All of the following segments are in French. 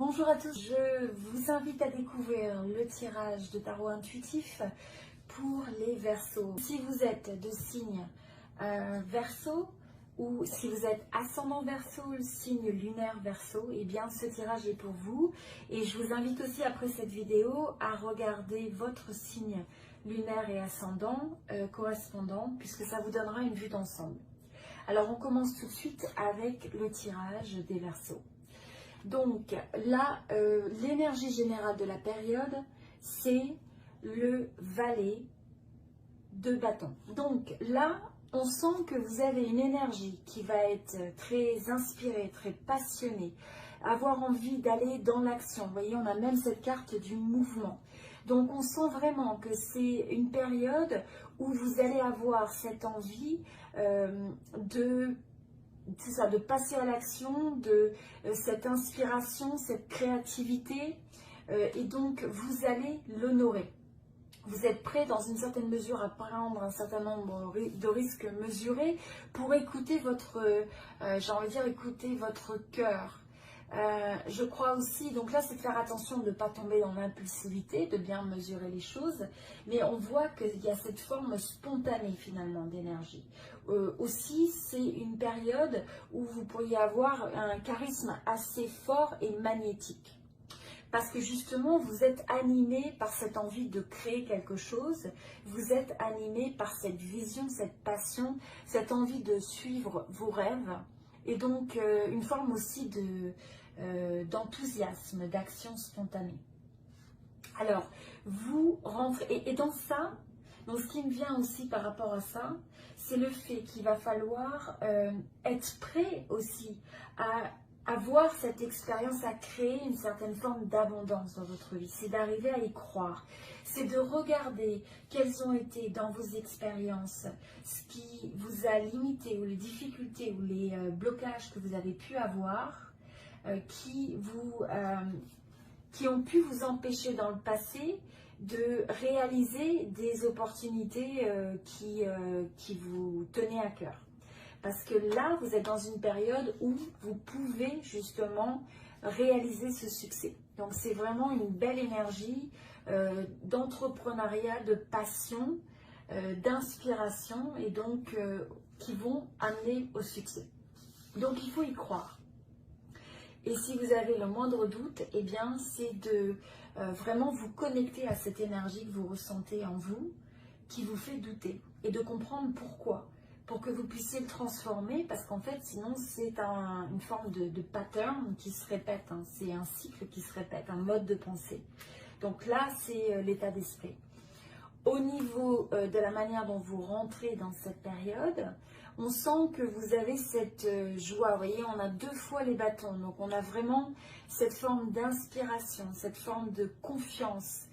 Bonjour à tous, je vous invite à découvrir le tirage de tarot intuitif pour les Verseaux. Si vous êtes de signe Verseau ou si vous êtes ascendant Verseau, le signe lunaire Verseau, eh bien ce tirage est pour vous. Et je vous invite aussi après cette vidéo à regarder votre signe lunaire et ascendant correspondant puisque ça vous donnera une vue d'ensemble. Alors on commence tout de suite avec le tirage des Verseaux. Donc là, l'énergie générale de la période, c'est le valet de bâton. Donc là, on sent que vous avez une énergie qui va être très inspirée, très passionnée, avoir envie d'aller dans l'action. Vous voyez, on a même cette carte du mouvement. Donc on sent vraiment que c'est une période où vous allez avoir cette envie de passer à l'action, de cette inspiration, cette créativité, et donc vous allez l'honorer. Vous êtes prêt dans une certaine mesure à prendre un certain nombre de risques mesurés pour écouter votre, j'ai envie de dire, écouter votre cœur. Je crois aussi, donc là c'est de faire attention de ne pas tomber dans l'impulsivité, de bien mesurer les choses, mais on voit qu'il y a cette forme spontanée finalement d'énergie. Aussi c'est une période où vous pourriez avoir un charisme assez fort et magnétique. Parce que justement, vous êtes animé par cette envie de créer quelque chose, vous êtes animé par cette vision, cette passion, cette envie de suivre vos rêves, et donc une forme aussi d'enthousiasme, d'action spontanée. Alors, vous rentrez, et dans ça, donc ce qui me vient aussi par rapport à ça, c'est le fait qu'il va falloir être prêt aussi à avoir cette expérience, à créer une certaine forme d'abondance dans votre vie. C'est d'arriver à y croire. C'est de regarder quelles ont été dans vos expériences ce qui vous a limité, ou les difficultés, ou les blocages que vous avez pu avoir, qui ont pu vous empêcher dans le passé de réaliser des opportunités qui vous tenaient à cœur. Parce que là, vous êtes dans une période où vous pouvez justement réaliser ce succès. Donc c'est vraiment une belle énergie d'entrepreneuriat, de passion, d'inspiration, et donc qui vont amener au succès. Donc il faut y croire. Et si vous avez le moindre doute, eh bien c'est de vraiment vous connecter à cette énergie que vous ressentez en vous, qui vous fait douter, et de comprendre pourquoi. Pour que vous puissiez le transformer, parce qu'en fait, sinon, c'est une forme de pattern qui se répète. Hein. C'est un cycle qui se répète, un mode de pensée. Donc là, c'est l'état d'esprit. Au niveau de la manière dont vous rentrez dans cette période, on sent que vous avez cette joie. Vous voyez, on a deux fois les bâtons. Donc, on a vraiment cette forme d'inspiration, cette forme de confiance,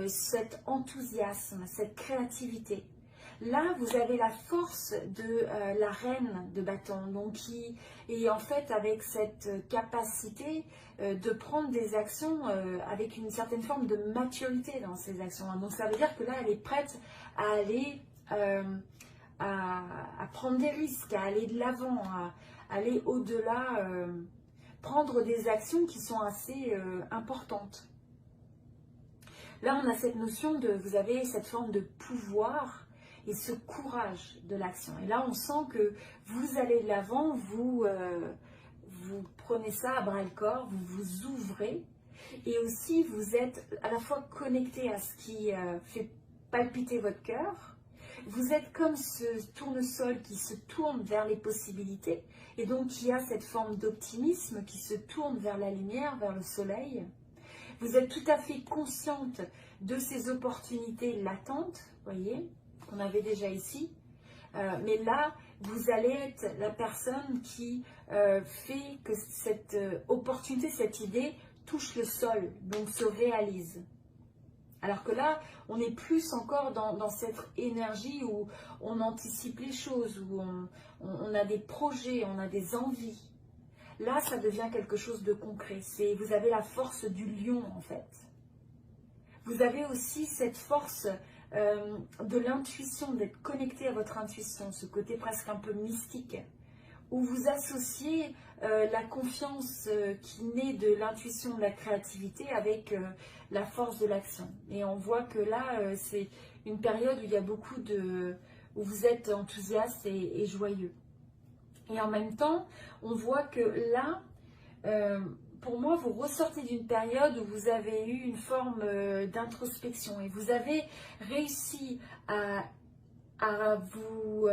cet enthousiasme, cette créativité. Là, vous avez la force de la reine de bâton, donc qui est en fait avec cette capacité de prendre des actions avec une certaine forme de maturité dans ces actions. Donc ça veut dire que là, elle est prête à aller, à prendre des risques, à aller de l'avant, à aller au-delà, prendre des actions qui sont assez importantes. Là, on a cette notion de, vous avez cette forme de pouvoir et ce courage de l'action. Et là, on sent que vous allez de l'avant, vous prenez ça à bras-le-corps, vous vous ouvrez, et aussi vous êtes à la fois connecté à ce qui fait palpiter votre cœur. Vous êtes comme ce tournesol qui se tourne vers les possibilités, et donc qui a cette forme d'optimisme, qui se tourne vers la lumière, vers le soleil. Vous êtes tout à fait consciente de ces opportunités latentes, voyez, qu'on avait déjà ici, mais là, vous allez être la personne qui fait que cette opportunité, cette idée touche le sol, donc se réalise. Alors que là, on est plus encore dans cette énergie où on anticipe les choses, où on a des projets, on a des envies. Là, ça devient quelque chose de concret. Vous avez la force du lion, en fait. Vous avez aussi cette force de l'intuition, d'être connecté à votre intuition, ce côté presque un peu mystique, où vous associez la confiance qui naît de l'intuition, de la créativité avec la force de l'action. Et on voit que là, c'est une période où il y a beaucoup où vous êtes enthousiaste et joyeux. Et en même temps, on voit que là, pour moi, vous ressortez d'une période où vous avez eu une forme d'introspection et vous avez réussi à vous,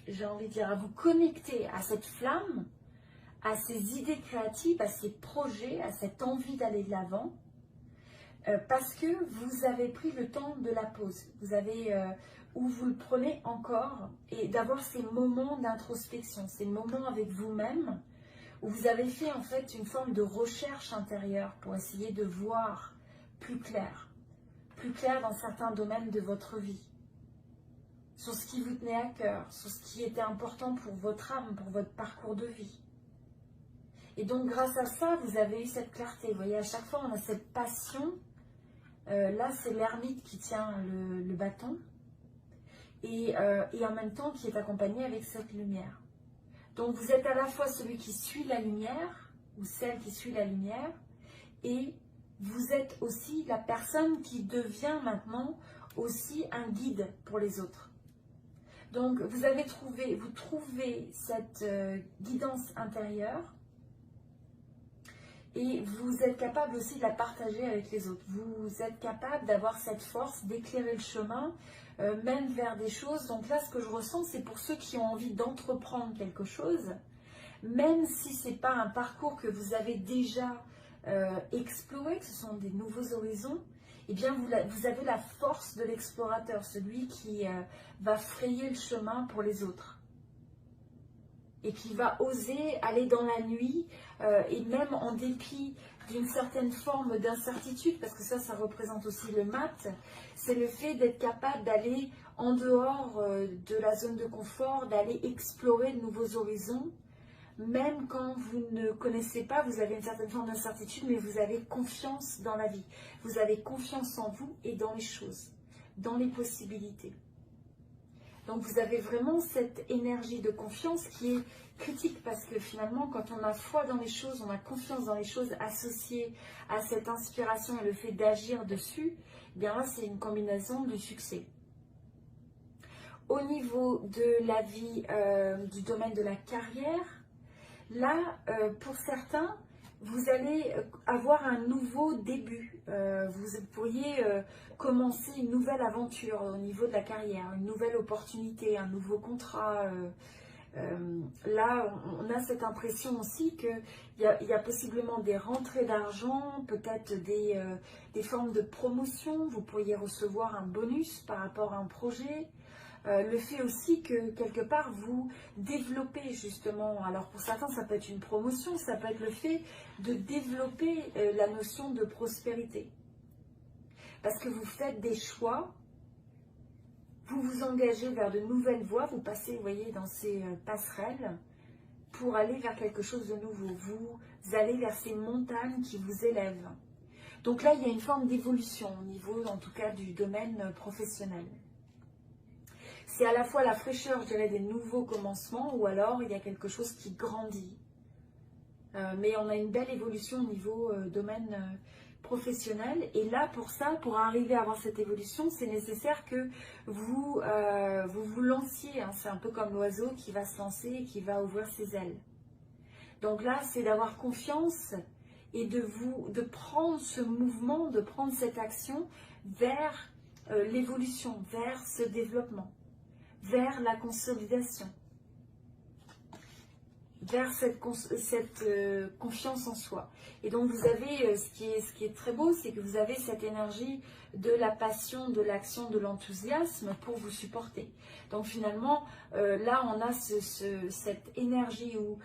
j'ai envie de dire, à vous connecter à cette flamme, à ces idées créatives, à ces projets, à cette envie d'aller de l'avant, parce que vous avez pris le temps de la pause. Vous avez, où vous le prenez encore, et d'avoir ces moments d'introspection, ces moments avec vous-même, où vous avez fait en fait une forme de recherche intérieure pour essayer de voir plus clair dans certains domaines de votre vie, sur ce qui vous tenait à cœur, sur ce qui était important pour votre âme, pour votre parcours de vie. Et donc grâce à ça, vous avez eu cette clarté. Vous voyez, à chaque fois, on a cette passion. Là, c'est l'ermite qui tient le bâton et en même temps qui est accompagné avec cette lumière. Donc vous êtes à la fois celui qui suit la lumière ou celle qui suit la lumière et vous êtes aussi la personne qui devient maintenant aussi un guide pour les autres. Donc vous trouvez cette guidance intérieure et vous êtes capable aussi de la partager avec les autres. Vous êtes capable d'avoir cette force d'éclairer le chemin, même vers des choses. Donc là, ce que je ressens, c'est pour ceux qui ont envie d'entreprendre quelque chose, même si ce n'est pas un parcours que vous avez déjà exploré, que ce sont des nouveaux horizons, eh bien vous avez la force de l'explorateur, celui qui va frayer le chemin pour les autres. Et qui va oser aller dans la nuit, et même en dépit d'une certaine forme d'incertitude, parce que ça représente aussi le mat, c'est le fait d'être capable d'aller en dehors de la zone de confort, d'aller explorer de nouveaux horizons, même quand vous ne connaissez pas, vous avez une certaine forme d'incertitude, mais vous avez confiance dans la vie, vous avez confiance en vous et dans les choses, dans les possibilités. Donc vous avez vraiment cette énergie de confiance qui est critique parce que finalement quand on a foi dans les choses, on a confiance dans les choses associées à cette inspiration et le fait d'agir dessus, eh bien là c'est une combinaison de succès. Au niveau de la vie, du domaine de la carrière, là pour certains, vous allez avoir un nouveau début. Vous pourriez commencer une nouvelle aventure au niveau de la carrière, une nouvelle opportunité, un nouveau contrat. Là, on a cette impression aussi qu'il y a possiblement des rentrées d'argent, peut-être des formes de promotion. Vous pourriez recevoir un bonus par rapport à un projet. Le fait aussi que quelque part vous développez justement, alors pour certains ça peut être une promotion, ça peut être le fait de développer la notion de prospérité. Parce que vous faites des choix, vous vous engagez vers de nouvelles voies, vous passez, vous voyez, dans ces passerelles pour aller vers quelque chose de nouveau. Vous allez vers ces montagnes qui vous élèvent. Donc là, il y a une forme d'évolution au niveau, en tout cas, du domaine professionnel. C'est à la fois la fraîcheur, je dirais, des nouveaux commencements ou alors il y a quelque chose qui grandit. Mais on a une belle évolution au niveau domaine professionnel. Et là, pour ça, pour arriver à avoir cette évolution, c'est nécessaire que vous vous lanciez. Hein. C'est un peu comme l'oiseau qui va se lancer et qui va ouvrir ses ailes. Donc là, c'est d'avoir confiance et de prendre ce mouvement, de prendre cette action vers l'évolution, vers ce développement, vers la consolidation, vers cette confiance en soi. Et donc vous avez, ce qui est très beau, c'est que vous avez cette énergie de la passion, de l'action, de l'enthousiasme pour vous supporter. Donc finalement, là on a cette énergie où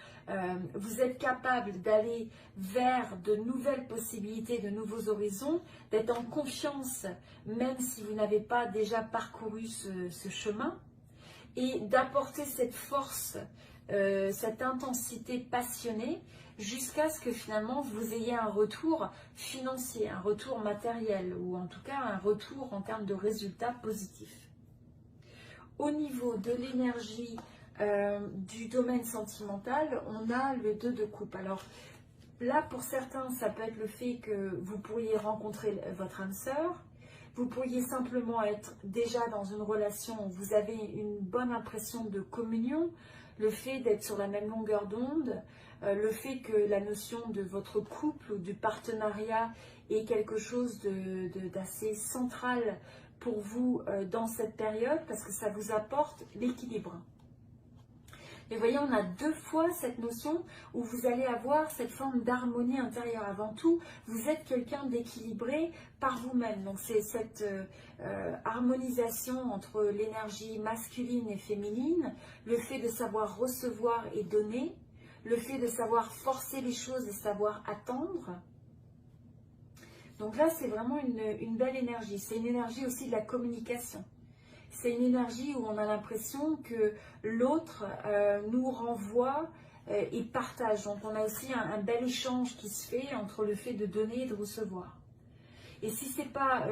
vous êtes capable d'aller vers de nouvelles possibilités, de nouveaux horizons, d'être en confiance, même si vous n'avez pas déjà parcouru ce chemin, et d'apporter cette force, cette intensité passionnée jusqu'à ce que finalement vous ayez un retour financier, un retour matériel ou en tout cas un retour en termes de résultats positifs. Au niveau de l'énergie du domaine sentimental, on a le 2 de coupe. Alors là, pour certains, ça peut être le fait que vous pourriez rencontrer votre âme sœur. Vous pourriez simplement être déjà dans une relation où vous avez une bonne impression de communion, le fait d'être sur la même longueur d'onde, le fait que la notion de votre couple ou du partenariat est quelque chose d'assez central pour vous dans cette période, parce que ça vous apporte l'équilibre. Et vous voyez, on a 2 fois cette notion où vous allez avoir cette forme d'harmonie intérieure. Avant tout, vous êtes quelqu'un d'équilibré par vous-même. Donc c'est cette harmonisation entre l'énergie masculine et féminine, le fait de savoir recevoir et donner, le fait de savoir forcer les choses et savoir attendre. Donc là, c'est vraiment une belle énergie. C'est une énergie aussi de la communication. C'est une énergie où on a l'impression que l'autre nous renvoie et partage. Donc on a aussi un bel échange qui se fait entre le fait de donner et de recevoir. Et si ce n'est pas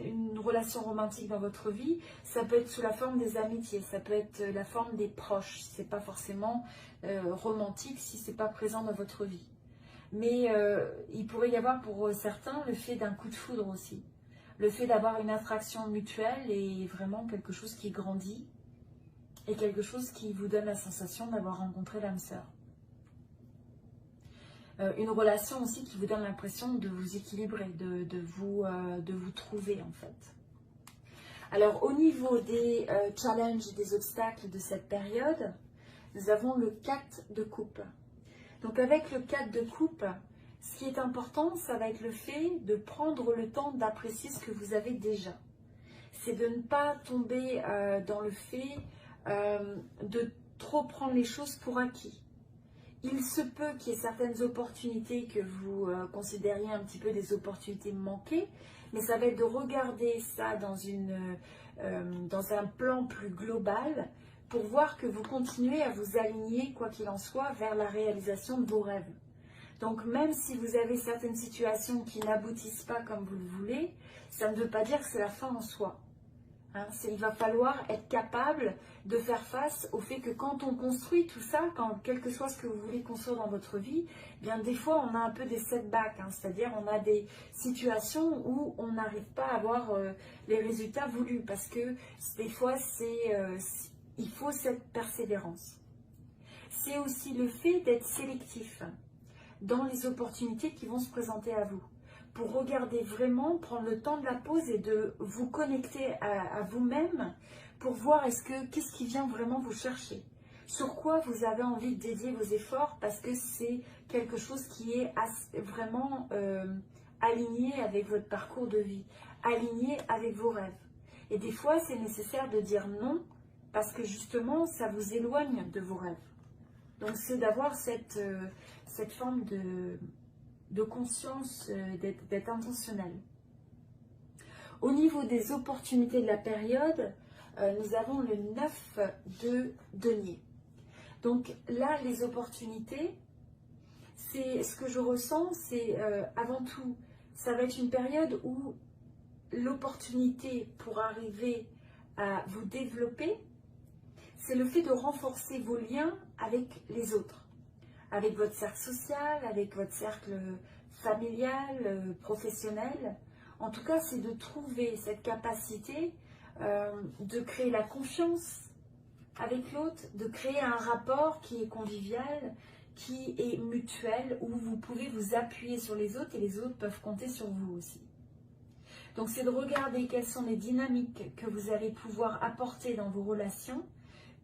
une relation romantique dans votre vie, ça peut être sous la forme des amitiés, ça peut être la forme des proches. Ce n'est pas forcément romantique si ce n'est pas présent dans votre vie. Mais il pourrait y avoir pour certains le fait d'un coup de foudre aussi. Le fait d'avoir une attraction mutuelle est vraiment quelque chose qui grandit et quelque chose qui vous donne la sensation d'avoir rencontré l'âme sœur. Une relation aussi qui vous donne l'impression de vous équilibrer, de vous trouver en fait. Alors au niveau des challenges et des obstacles de cette période, nous avons le 4 de coupe. Donc avec le 4 de coupe, ce qui est important, ça va être le fait de prendre le temps d'apprécier ce que vous avez déjà. C'est de ne pas tomber dans le fait de trop prendre les choses pour acquis. Il se peut qu'il y ait certaines opportunités que vous considériez un petit peu des opportunités manquées, mais ça va être de regarder ça dans un plan plus global pour voir que vous continuez à vous aligner, quoi qu'il en soit, vers la réalisation de vos rêves. Donc même si vous avez certaines situations qui n'aboutissent pas comme vous le voulez, ça ne veut pas dire que c'est la fin en soi. Hein, il va falloir être capable de faire face au fait que quand on construit tout ça, quel que soit ce que vous voulez construire dans votre vie, eh bien des fois on a un peu des setbacks, hein, c'est-à-dire on a des situations où on n'arrive pas à avoir les résultats voulus parce que des fois il faut cette persévérance. C'est aussi le fait d'être sélectif dans les opportunités qui vont se présenter à vous. Pour regarder vraiment, prendre le temps de la pause et de vous connecter à vous-même pour voir qu'est-ce qui vient vraiment vous chercher. Sur quoi vous avez envie de dédier vos efforts parce que c'est quelque chose qui est vraiment aligné avec votre parcours de vie, aligné avec vos rêves. Et des fois, c'est nécessaire de dire non parce que justement, ça vous éloigne de vos rêves. Donc, c'est d'avoir cette forme de conscience, d'être intentionnel. Au niveau des opportunités de la période, nous avons le 9 de denier. Donc là, les opportunités, c'est ce que je ressens, c'est avant tout, ça va être une période où l'opportunité pour arriver à vous développer, c'est le fait de renforcer vos liens avec les autres. Avec votre cercle social, avec votre cercle familial, professionnel. En tout cas, c'est de trouver cette capacité de créer la confiance avec l'autre, de créer un rapport qui est convivial, qui est mutuel, où vous pouvez vous appuyer sur les autres et les autres peuvent compter sur vous aussi. Donc, c'est de regarder quelles sont les dynamiques que vous allez pouvoir apporter dans vos relations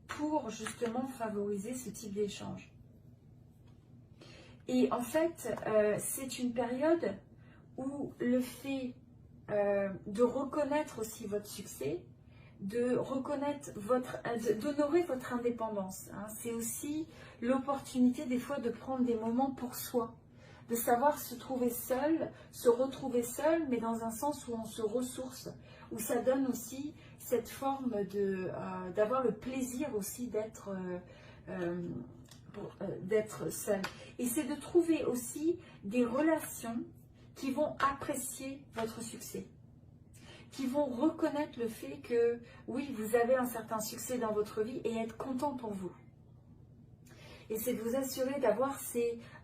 pour justement favoriser ce type d'échange. Et en fait, c'est une période où le fait de reconnaître aussi votre succès, d'honorer votre indépendance, hein, c'est aussi l'opportunité des fois de prendre des moments pour soi, de savoir se trouver seul, se retrouver seul, mais dans un sens où on se ressource, où ça donne aussi cette forme d'avoir le plaisir aussi d'être seul. Et c'est de trouver aussi des relations qui vont apprécier votre succès. qui vont reconnaître le fait que oui, vous avez un certain succès dans votre vie et être content pour vous. Et c'est de vous assurer d'avoir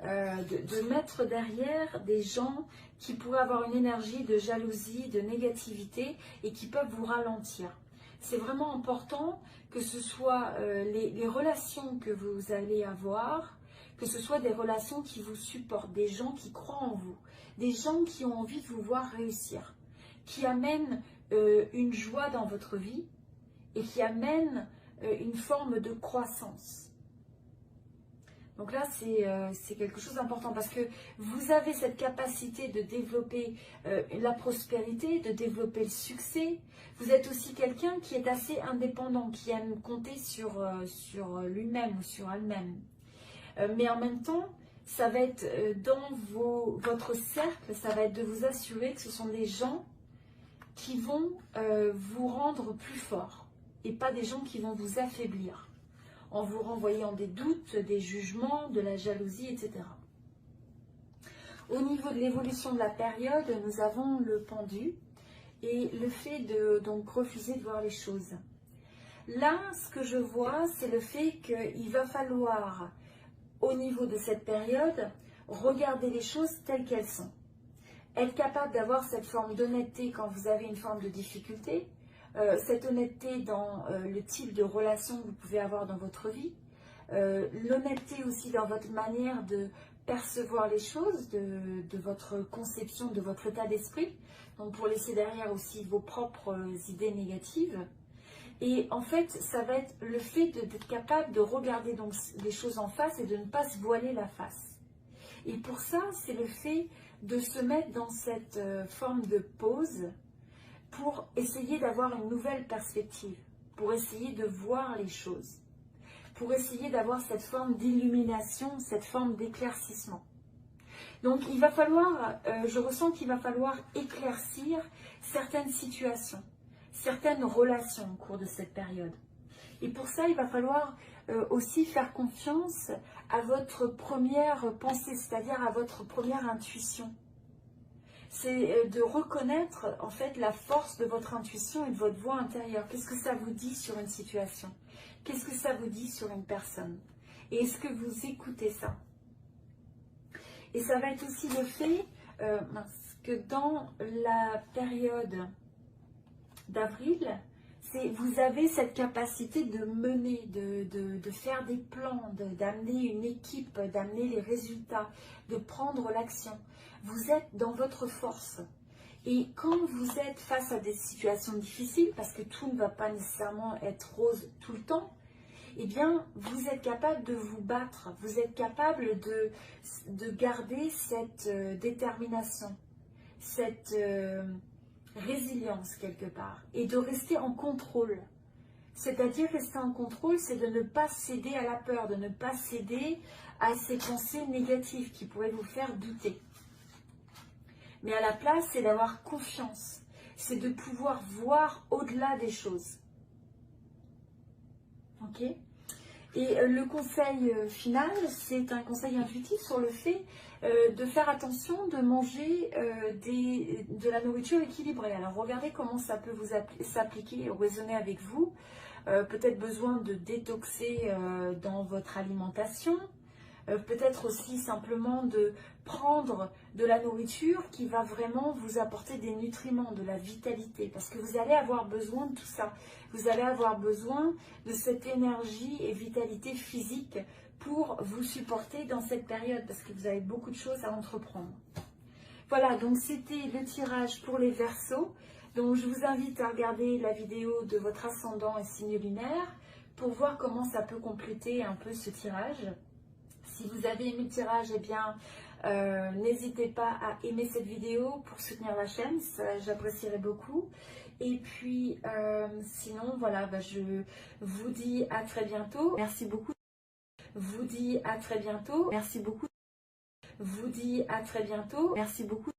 de mettre derrière des gens qui pourraient avoir une énergie de jalousie, de négativité et qui peuvent vous ralentir. C'est vraiment important que ce soit les relations que vous allez avoir, que ce soit des relations qui vous supportent, des gens qui croient en vous, des gens qui ont envie de vous voir réussir, qui amènent une joie dans votre vie et qui amènent une forme de croissance. Donc là, c'est quelque chose d'important parce que vous avez cette capacité de développer la prospérité, de développer le succès. Vous êtes aussi quelqu'un qui est assez indépendant, qui aime compter sur lui-même ou sur elle-même. Mais en même temps, ça va être dans votre cercle, ça va être de vous assurer que ce sont des gens qui vont vous rendre plus fort et pas des gens qui vont vous affaiblir en vous renvoyant des doutes, des jugements, de la jalousie, etc. Au niveau de l'évolution de la période, nous avons le pendu et le fait de donc refuser de voir les choses. Là, ce que je vois, c'est le fait qu'il va falloir, au niveau de cette période, regarder les choses telles qu'elles sont. Être capable d'avoir cette forme d'honnêteté quand vous avez une forme de difficulté, cette honnêteté dans le type de relation que vous pouvez avoir dans votre vie, l'honnêteté aussi dans votre manière de percevoir les choses, de votre conception, de votre état d'esprit, donc pour laisser derrière aussi vos propres idées négatives. Et en fait, ça va être le fait d'être capable de regarder donc les choses en face et de ne pas se voiler la face. Et pour ça, c'est le fait de se mettre dans cette forme de pause pour essayer d'avoir une nouvelle perspective, pour essayer de voir les choses, pour essayer d'avoir cette forme d'illumination, cette forme d'éclaircissement. Donc il va falloir, je ressens qu'il va falloir éclaircir certaines situations, certaines relations au cours de cette période. Et pour ça, il va falloir aussi faire confiance à votre première pensée, c'est-à-dire à votre première intuition. C'est de reconnaître en fait la force de votre intuition et de votre voix intérieure. Qu'est-ce que ça vous dit sur une situation? Qu'est-ce que ça vous dit sur une personne? Et est-ce que vous écoutez ça? Et ça va être aussi le fait que dans la période d'avril, vous avez cette capacité de mener, de faire des plans, d'amener une équipe, d'amener les résultats, de prendre l'action. Vous êtes dans votre force. Et quand vous êtes face à des situations difficiles, parce que tout ne va pas nécessairement être rose tout le temps, eh bien, vous êtes capable de vous battre. Vous êtes capable de garder cette détermination, cette résilience quelque part et de rester en contrôle. C'est-à-dire rester en contrôle, c'est de ne pas céder à la peur, de ne pas céder à ces pensées négatives qui pourraient vous faire douter. Mais à la place, c'est d'avoir confiance, c'est de pouvoir voir au-delà des choses. Ok ? Et le conseil final, c'est un conseil intuitif sur le fait de faire attention de manger de la nourriture équilibrée. Alors regardez comment ça peut vous s'appliquer, résonner avec vous. Peut-être besoin de détoxer dans votre alimentation. Peut-être aussi simplement de prendre de la nourriture qui va vraiment vous apporter des nutriments, de la vitalité, parce que vous allez avoir besoin de tout ça. Vous allez avoir besoin de cette énergie et vitalité physique pour vous supporter dans cette période, parce que vous avez beaucoup de choses à entreprendre. Voilà, donc c'était le tirage pour les Verseaux. Donc je vous invite à regarder la vidéo de votre ascendant et signe lunaire pour voir comment ça peut compléter un peu ce tirage. Si vous avez aimé le tirage, eh bien, n'hésitez pas à aimer cette vidéo pour soutenir la chaîne, j'apprécierais beaucoup. Et puis, sinon, voilà, je vous dis à très bientôt. Merci beaucoup. Vous dis à très bientôt. Merci beaucoup. Vous dis à très bientôt. Merci beaucoup.